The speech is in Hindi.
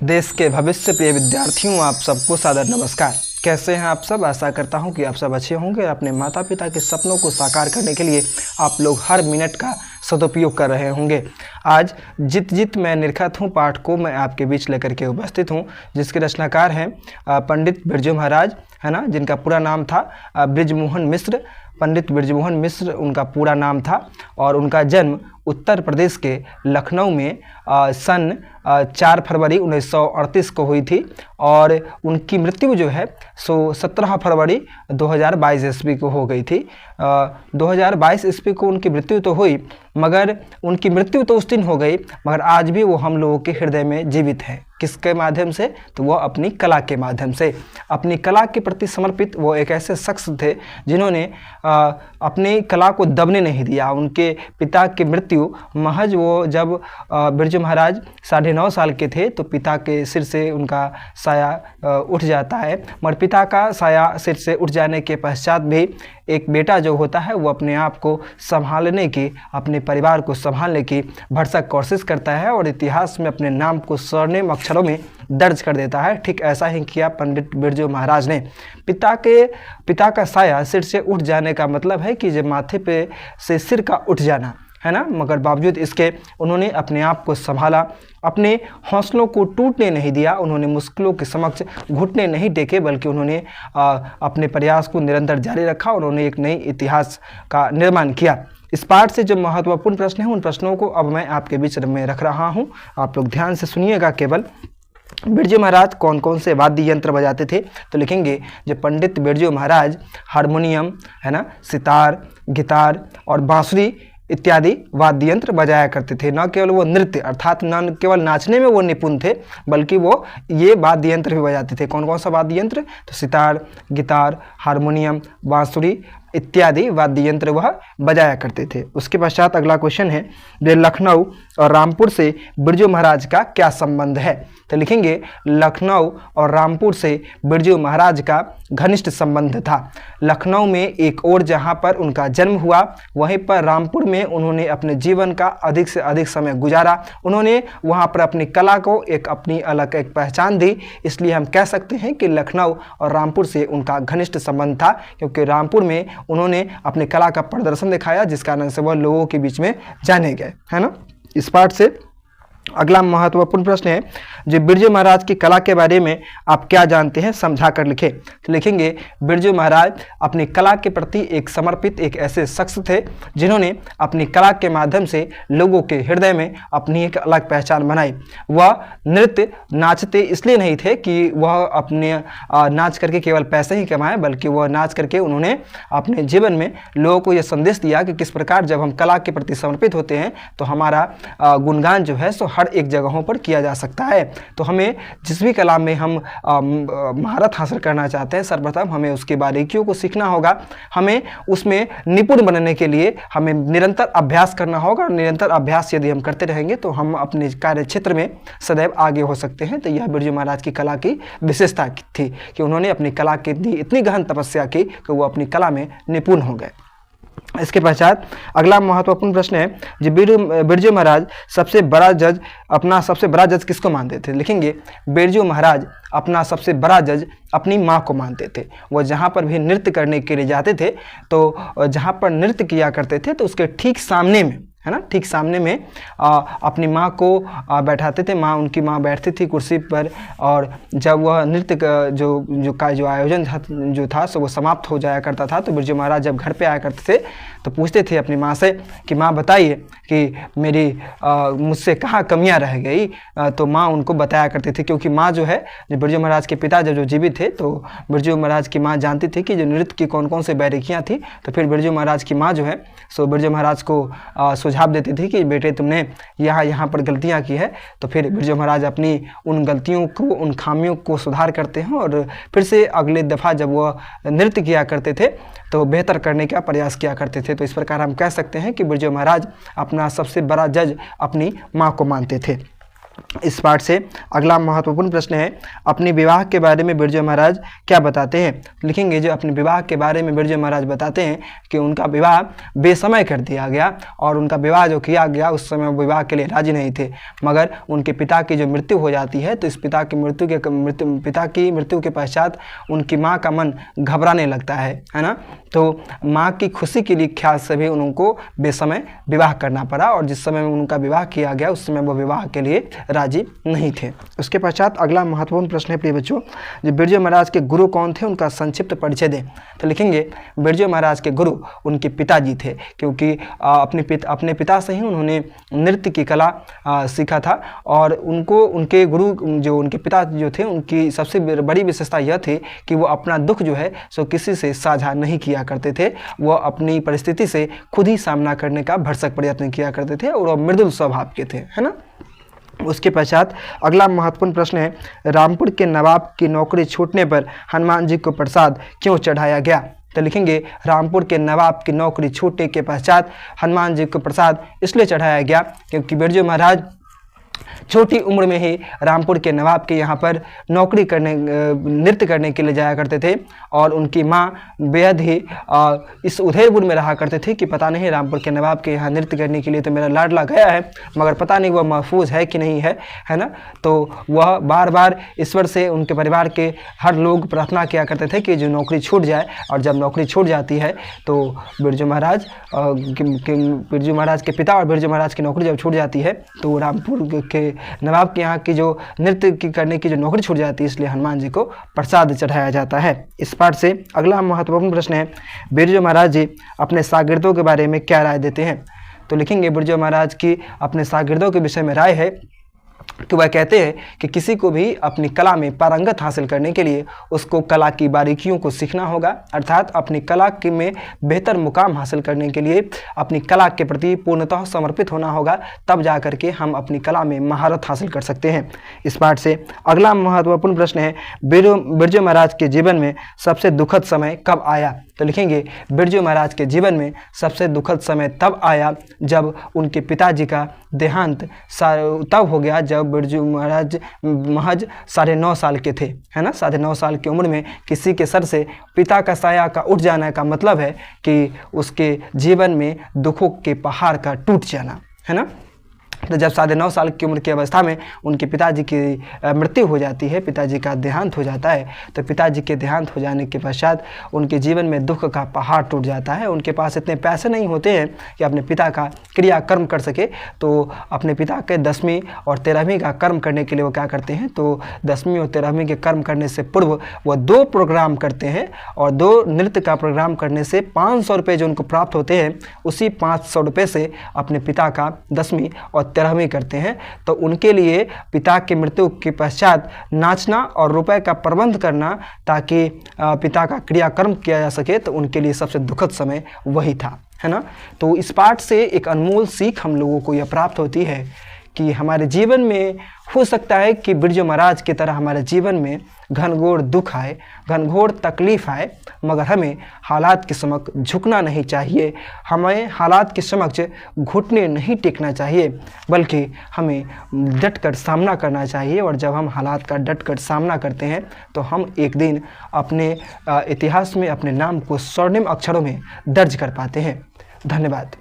देश के भविष्य प्रिय विद्यार्थियों, आप सबको सादर नमस्कार। कैसे हैं आप सब? आशा करता हूं कि आप सब अच्छे होंगे। अपने माता पिता के सपनों को साकार करने के लिए आप लोग हर मिनट का सदुपयोग कर रहे होंगे। आज जित मैं निरखत हूँ पाठ को मैं आपके बीच लेकर के उपस्थित हूँ, जिसके रचनाकार हैं पंडित बिरजू महाराज, है ना, जिनका पूरा नाम था बृजमोहन मिश्र। पंडित बृजमोहन मिश्र उनका पूरा नाम था और उनका जन्म उत्तर प्रदेश के लखनऊ में सन 4 फरवरी 1938 को हुई थी और उनकी मृत्यु जो है सो 17 फरवरी 2022 ईस्वी को हो गई थी। 2022 ईस्वी को उनकी मृत्यु तो हुई, मगर उनकी मृत्यु तो उस दिन हो गई, मगर आज भी वो हम लोगों के हृदय में जीवित है। किसके माध्यम से? तो वो अपनी कला के माध्यम से। अपनी कला के प्रति समर्पित वो एक ऐसे शख्स थे जिन्होंने अपनी कला को दबने नहीं दिया। उनके पिता की मृत्यु महज वो जब बिरजू महाराज 9.5 साल के थे तो पिता के सिर से उनका साया उठ जाता है, मगर पिता का साया सिर से उठ जाने के पश्चात भी एक बेटा जो होता है वो अपने आप को संभालने की, अपने परिवार को संभालने की भरसक कोशिश करता है और इतिहास में अपने नाम को स्वर्णिम अक्षरों में दर्ज कर देता है। ठीक ऐसा ही किया पंडित बिरजू महाराज ने। पिता का साया सिर से उठ जाने का मतलब है कि जब माथे पे से सिर का उठ जाना, है ना, मगर बावजूद इसके उन्होंने अपने आप को संभाला, अपने हौसलों को टूटने नहीं दिया। उन्होंने मुश्किलों के समक्ष घुटने नहीं टेके, बल्कि उन्होंने अपने प्रयास को निरंतर जारी रखा। उन्होंने एक नई इतिहास का निर्माण किया। इस पाठ से जो महत्वपूर्ण प्रश्न हैं उन प्रश्नों को अब मैं आपके बीच में रख रहा हूं, आप लोग ध्यान से सुनिएगा केवल। बिरजू महाराज कौन कौन से वाद्य यंत्र बजाते थे? तो लिखेंगे जो पंडित बिरजू महाराज हारमोनियम, है ना, सितार, गिटार और बांसुरी इत्यादि वाद्य यंत्र बजाया करते थे। न केवल वो नृत्य अर्थात न केवल नाचने में वो निपुण थे, बल्कि वो ये वाद्य यंत्र भी बजाते थे। कौन कौन सा वाद्य यंत्र? तो सितार, गिटार, हारमोनियम, बांसुरी इत्यादि वाद्य यंत्र वह बजाया करते थे। उसके पश्चात अगला क्वेश्चन है, जो लखनऊ और रामपुर से बिरजू महाराज का क्या संबंध है? तो लिखेंगे लखनऊ और रामपुर से बिरजू महाराज का घनिष्ठ संबंध था। लखनऊ में एक और जहां पर उनका जन्म हुआ, वहीं पर रामपुर में उन्होंने अपने जीवन का अधिक से अधिक समय गुजारा। उन्होंने वहां पर अपनी कला को एक अपनी अलग एक पहचान दी। इसलिए हम कह सकते हैं कि लखनऊ और रामपुर से उनका घनिष्ठ संबंध था, क्योंकि रामपुर में उन्होंने अपनी कला का प्रदर्शन दिखाया, जिस कारण से वह लोगों के बीच में जाने गए, है ना। इस पाठ से अगला महत्वपूर्ण प्रश्न है, जो बिरजू महाराज की कला के बारे में आप क्या जानते हैं, समझा कर लिखें। तो लिखेंगे बिरजू महाराज अपनी कला के प्रति एक समर्पित एक ऐसे शख्स थे जिन्होंने अपनी कला के माध्यम से लोगों के हृदय में अपनी एक अलग पहचान बनाई। वह नृत्य नाचते इसलिए नहीं थे कि वह अपने नाच करके केवल पैसे ही कमाए, बल्कि वह नाच करके उन्होंने अपने जीवन में लोगों को यह संदेश दिया कि किस प्रकार जब हम कला के प्रति समर्पित होते हैं तो हमारा गुणगान जो है सो हर एक जगहों पर किया जा सकता है। तो हमें जिस भी कला में हम महारत हासिल करना चाहते हैं, सर्वप्रथम हमें उसकी बारीकियों को सीखना होगा। हमें उसमें निपुण बनने के लिए हमें निरंतर अभ्यास करना होगा और निरंतर अभ्यास यदि हम करते रहेंगे तो हम अपने कार्य क्षेत्र में सदैव आगे हो सकते हैं। तो यह बिरजू महाराज की कला की विशेषता थी कि उन्होंने अपनी कला के लिए इतनी गहन तपस्या की कि वो अपनी कला में निपुण हो गए। इसके पश्चात अगला महत्वपूर्ण प्रश्न है, जो बिरजू महाराज अपना सबसे बड़ा जज किसको मानते थे? लिखेंगे बिरजू महाराज अपना सबसे बड़ा जज अपनी माँ को मानते थे। वो जहाँ पर भी नृत्य करने के लिए जाते थे तो जहाँ पर नृत्य किया करते थे तो उसके ठीक सामने में, है ना, ठीक सामने में अपनी माँ को बैठाते थे। उनकी माँ बैठती थी कुर्सी पर, और जब वह नृत्य का जो आयोजन जो था सो वो समाप्त हो जाया करता था तो बिरजू महाराज जब घर पे आया करते थे तो पूछते थे अपनी माँ से कि माँ बताइए कि मेरी मुझसे कहाँ कमियाँ रह गई। तो माँ उनको बताया करती थी, क्योंकि माँ जो है, जो बिरजू महाराज के पिता जो जीवित थे तो बिरजू महाराज की माँ जानती थी कि जो नृत्य की कौन कौन से बारीकियाँ थी। तो फिर बिरजू महाराज की माँ जो है सो बिरजू महाराज को सुझाव देती थी कि बेटे तुमने यहाँ पर गलतियाँ की है। तो फिर बिरजू महाराज अपनी उन गलतियों को, उन खामियों को सुधार करते हैं और फिर से अगले दफ़ा जब वह नृत्य किया करते थे तो बेहतर करने का प्रयास किया करते थे। तो इस प्रकार हम कह सकते हैं कि बिरजू महाराज अपना सबसे बड़ा जज अपनी माँ को मानते थे। इस पाठ से अगला महत्वपूर्ण प्रश्न है, अपने विवाह के बारे में बिरजू महाराज क्या बताते हैं। लिखेंगे जो अपने विवाह के बारे में बिरजू महाराज बताते हैं कि उनका विवाह बेसमय कर दिया गया और उनका विवाह जो किया गया उस समय वो विवाह के लिए राजी नहीं थे, मगर उनके पिता की जो मृत्यु हो जाती है तो इस पिता की मृत्यु के पश्चात उनकी माँ का मन घबराने लगता है ना। तो माँ की खुशी के लिए ख्याल से भी उनको बेसमय विवाह करना पड़ा और जिस समय उनका विवाह किया गया उस समय वो विवाह के लिए राजी नहीं थे। उसके पश्चात अगला महत्वपूर्ण प्रश्न है प्रिय बच्चों, जो बिरजू महाराज के गुरु कौन थे, उनका संक्षिप्त परिचय दें। तो लिखेंगे बिरजू महाराज के गुरु उनके पिताजी थे, क्योंकि अपने पिता से ही उन्होंने नृत्य की कला सीखा था और उनके गुरु जो उनके पिता जो थे उनकी सबसे बड़ी विशेषता यह थी कि वो अपना दुख जो है सो किसी से साझा नहीं किया करते थे। वो अपनी परिस्थिति से खुद ही सामना करने का भरसक प्रयत्न किया करते थे और वो मृदुल स्वभाव के थे, है ना। उसके पश्चात अगला महत्वपूर्ण प्रश्न है, रामपुर के नवाब की नौकरी छूटने पर हनुमान जी को प्रसाद क्यों चढ़ाया गया। तो लिखेंगे रामपुर के नवाब की नौकरी छूटने के पश्चात हनुमान जी को प्रसाद इसलिए चढ़ाया गया क्योंकि बिरजू महाराज छोटी उम्र में ही रामपुर के नवाब के यहाँ पर नौकरी करने नृत्य करने के लिए जाया करते थे और उनकी माँ बेहद ही इस उधेड़बुन में रहा करते थे कि पता नहीं रामपुर के नवाब के यहाँ नृत्य करने के लिए तो मेरा लाडला गया है मगर पता नहीं वह महफूज है कि नहीं है ना। तो वह बार बार ईश्वर से उनके परिवार के हर लोग प्रार्थना किया करते थे कि जो नौकरी छूट जाए और जब नौकरी छूट जाती है तो बिरजू महाराज के पिता और बिरजू महाराज की नौकरी जब छूट जाती है तो रामपुर के नवाब के यहाँ की जो नृत्य की करने की जो नौकरी छूट जाती है इसलिए हनुमान जी को प्रसाद चढ़ाया जाता है। इस पाठ से अगला महत्वपूर्ण प्रश्न है, बिरजू महाराज जी अपने शागिर्दों के बारे में क्या राय देते हैं। तो लिखेंगे बिरजू महाराज की अपने शागिर्दों के विषय में राय है कि वह कहते हैं कि किसी को भी अपनी कला में पारंगत हासिल करने के लिए उसको कला की बारीकियों को सीखना होगा, अर्थात अपनी कला की में बेहतर मुकाम हासिल करने के लिए अपनी कला के प्रति पूर्णतः समर्पित होना होगा, तब जा कर के हम अपनी कला में महारत हासिल कर सकते हैं। इस पाठ से अगला महत्वपूर्ण प्रश्न है, बिरजू महाराज के जीवन में सबसे दुखद समय कब आया। तो लिखेंगे बिरजू महाराज के जीवन में सबसे दुखद समय तब आया जब उनके पिताजी का देहांत तब हो गया जब बिरजू महाराज महज 9.5 साल के थे, है ना। 9.5 साल की उम्र में किसी के सर से पिता का साया का उठ जाने का मतलब है कि उसके जीवन में दुखों के पहाड़ का टूट जाना, है ना। तो जब 9.5 साल की उम्र की अवस्था में उनके पिताजी की मृत्यु हो जाती है, पिताजी का देहांत हो जाता है, तो पिताजी के देहांत हो जाने के पश्चात उनके जीवन में दुख का पहाड़ टूट जाता है। उनके पास इतने पैसे नहीं होते हैं कि अपने पिता का क्रियाकर्म कर सके, तो अपने पिता के 10वीं और 13वीं का कर्म करने के लिए वो क्या करते हैं, तो 10वीं और 13वीं के कर्म करने से पूर्व वो 2 प्रोग्राम करते हैं और 2 नृत्य का प्रोग्राम करने से 500 रुपये जो उनको प्राप्त होते हैं उसी 500 रुपये से अपने पिता का 10वीं और 13वीं करते हैं। तो उनके लिए पिता की मृत्यु के पश्चात नाचना और रुपए का प्रबंध करना ताकि पिता का क्रियाकर्म किया जा सके, तो उनके लिए सबसे दुखद समय वही था, है ना। तो इस पाठ से एक अनमोल सीख हम लोगों को यह प्राप्त होती है कि हमारे जीवन में हो सकता है कि बिरजू महाराज की तरह हमारे जीवन में घनघोर दुख आए, घनघोर तकलीफ आए, मगर हमें हालात के समक्ष झुकना नहीं चाहिए, हमें हालात के समक्ष घुटने नहीं टेकना चाहिए, बल्कि हमें डटकर सामना करना चाहिए। और जब हम हालात का डटकर सामना करते हैं तो हम एक दिन अपने इतिहास में अपने नाम को स्वर्णिम अक्षरों में दर्ज कर पाते हैं। धन्यवाद।